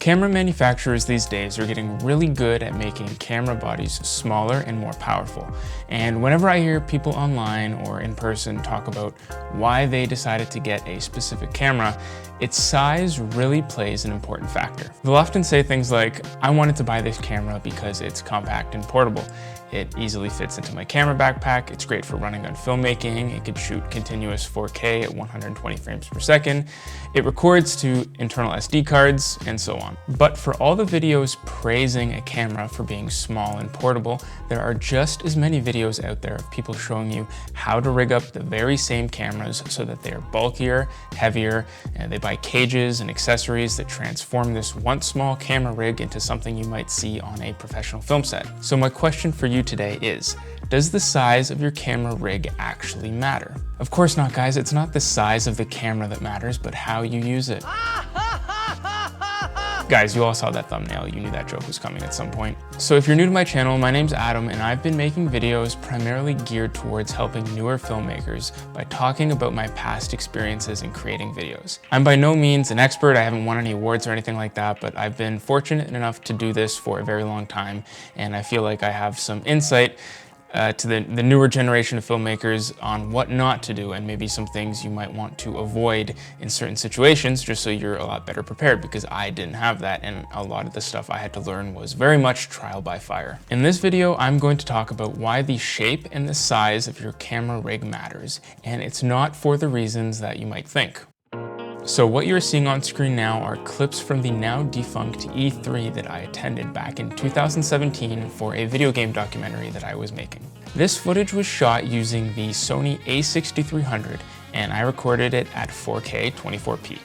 Camera manufacturers these days are getting really good at making camera bodies smaller and more powerful. And whenever I hear people online or in person talk about why they decided to get a specific camera, its size really plays an important factor. They'll often say things like, I wanted to buy this camera because it's compact and portable. It easily fits into my camera backpack, it's great for running on filmmaking, it can shoot continuous 4K at 120 frames per second, it records to internal SD cards, and so on. But for all the videos praising a camera for being small and portable, there are just as many videos out there of people showing you how to rig up the very same cameras so that they are bulkier, heavier, and they buy cages and accessories that transform this once small camera rig into something you might see on a professional film set. So my question for you today is, does the size of your camera rig actually matter? Of course not, guys. It's not the size of the camera that matters, but how you use it. Guys, you all saw that thumbnail. You knew that joke was coming at some point. So if you're new to my channel, my name's Adam, and I've been making videos primarily geared towards helping newer filmmakers by talking about my past experiences in creating videos. I'm by no means an expert. I haven't won any awards or anything like that, but I've been fortunate enough to do this for a very long time, and I feel like I have some insight to the newer generation of filmmakers on what not to do and maybe some things you might want to avoid in certain situations, just so you're a lot better prepared, because I didn't have that, and a lot of the stuff I had to learn was very much trial by fire. In this video, I'm going to talk about why the shape and the size of your camera rig matters, and it's not for the reasons that you might think. So what you're seeing on screen now are clips from the now defunct E3 that I attended back in 2017 for a video game documentary that I was making. This footage was shot using the Sony a6300, and I recorded it at 4K 24p.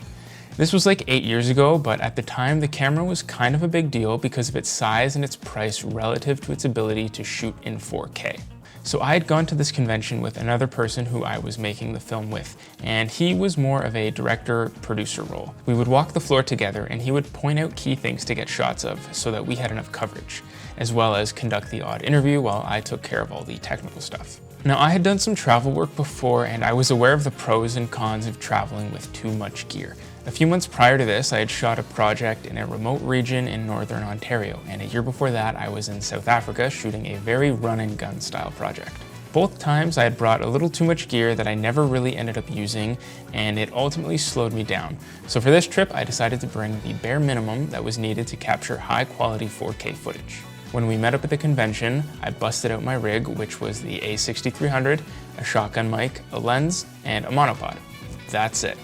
This was like 8 years ago, but at the time the camera was kind of a big deal because of its size and its price relative to its ability to shoot in 4K. So I had gone to this convention with another person who I was making the film with, and he was more of a director-producer role. We would walk the floor together and he would point out key things to get shots of so that we had enough coverage, as well as conduct the odd interview while I took care of all the technical stuff. Now, I had done some travel work before, and I was aware of the pros and cons of traveling with too much gear. A few months prior to this, I had shot a project in a remote region in northern Ontario, and a year before that, I was in South Africa shooting a very run-and-gun style project. Both times, I had brought a little too much gear that I never really ended up using, and it ultimately slowed me down. So for this trip, I decided to bring the bare minimum that was needed to capture high-quality 4K footage. When we met up at the convention, I busted out my rig, which was the a6300, a shotgun mic, a lens, and a monopod. That's it.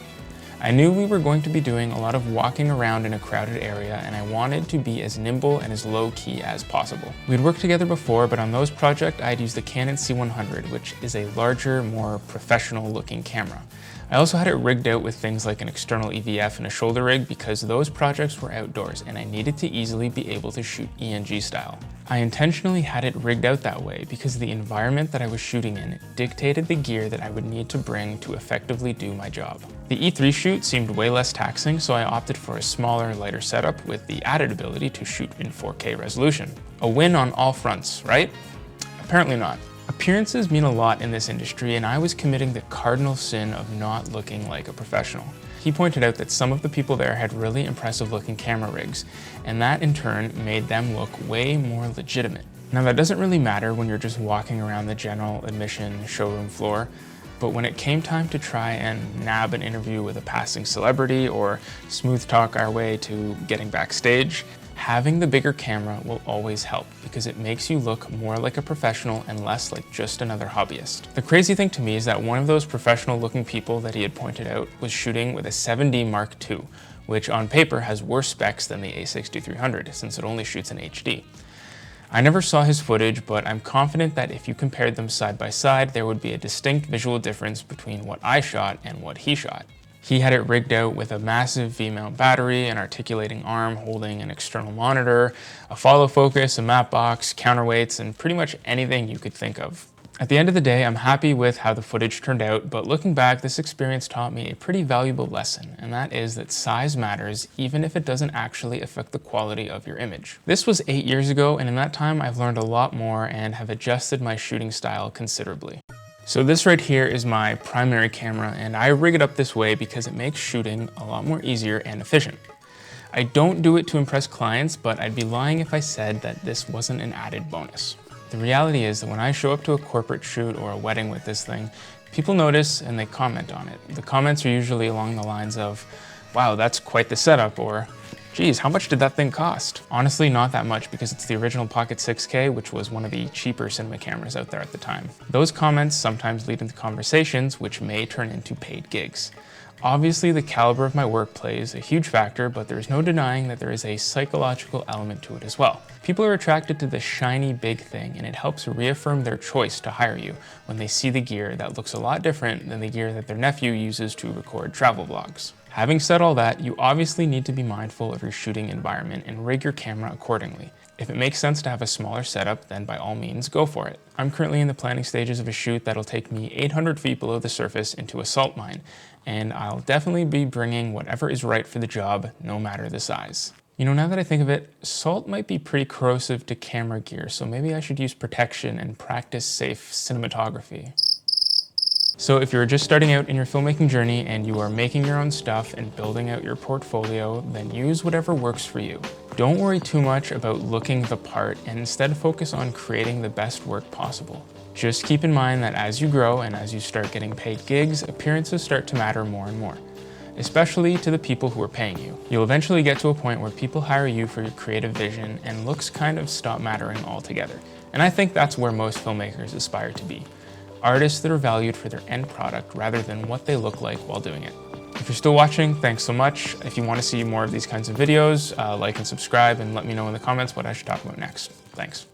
I knew we were going to be doing a lot of walking around in a crowded area, and I wanted to be as nimble and as low-key as possible. We'd worked together before, but on those projects, I'd used the Canon C100, which is a larger, more professional-looking camera. I also had it rigged out with things like an external EVF and a shoulder rig because those projects were outdoors and I needed to easily be able to shoot ENG style. I intentionally had it rigged out that way because the environment that I was shooting in dictated the gear that I would need to bring to effectively do my job. The E3 shoot seemed way less taxing, so I opted for a smaller, lighter setup with the added ability to shoot in 4K resolution. A win on all fronts, right? Apparently not. Appearances mean a lot in this industry, and I was committing the cardinal sin of not looking like a professional. He pointed out that some of the people there had really impressive looking camera rigs, and that in turn made them look way more legitimate. Now that doesn't really matter when you're just walking around the general admission showroom floor, but when it came time to try and nab an interview with a passing celebrity or smooth talk our way to getting backstage, having the bigger camera will always help because it makes you look more like a professional and less like just another hobbyist. The crazy thing to me is that one of those professional looking people that he had pointed out was shooting with a 7D Mark II, which on paper has worse specs than the a6300 since it only shoots in HD. I never saw his footage, but I'm confident that if you compared them side by side, there would be a distinct visual difference between what I shot and what he shot. He had it rigged out with a massive V-mount battery, an articulating arm holding an external monitor, a follow focus, a map box, counterweights, and pretty much anything you could think of. At the end of the day, I'm happy with how the footage turned out, but looking back, this experience taught me a pretty valuable lesson, and that is that size matters even if it doesn't actually affect the quality of your image. This was 8 years ago, and in that time, I've learned a lot more and have adjusted my shooting style considerably. So this right here is my primary camera, and I rig it up this way because it makes shooting a lot more easier and efficient. I don't do it to impress clients, but I'd be lying if I said that this wasn't an added bonus. The reality is that when I show up to a corporate shoot or a wedding with this thing, people notice and they comment on it. The comments are usually along the lines of, wow, that's quite the setup, or geez, how much did that thing cost? Honestly, not that much, because it's the original Pocket 6K, which was one of the cheaper cinema cameras out there at the time. Those comments sometimes lead into conversations which may turn into paid gigs. Obviously, the caliber of my work plays a huge factor, but there's no denying that there is a psychological element to it as well. People are attracted to the shiny big thing, and it helps reaffirm their choice to hire you when they see the gear that looks a lot different than the gear that their nephew uses to record travel vlogs. Having said all that, you obviously need to be mindful of your shooting environment and rig your camera accordingly. If it makes sense to have a smaller setup, then by all means, go for it. I'm currently in the planning stages of a shoot that'll take me 800 feet below the surface into a salt mine, and I'll definitely be bringing whatever is right for the job, no matter the size. You know, now that I think of it, salt might be pretty corrosive to camera gear, so maybe I should use protection and practice safe cinematography. So if you're just starting out in your filmmaking journey and you are making your own stuff and building out your portfolio, then use whatever works for you. Don't worry too much about looking the part, and instead focus on creating the best work possible. Just keep in mind that as you grow and as you start getting paid gigs, appearances start to matter more and more, especially to the people who are paying you. You'll eventually get to a point where people hire you for your creative vision and looks kind of stop mattering altogether. And I think that's where most filmmakers aspire to be. Artists that are valued for their end product rather than what they look like while doing it. If you're still watching, thanks so much. If you want to see more of these kinds of videos, like and subscribe, and let me know in the comments what I should talk about next. Thanks.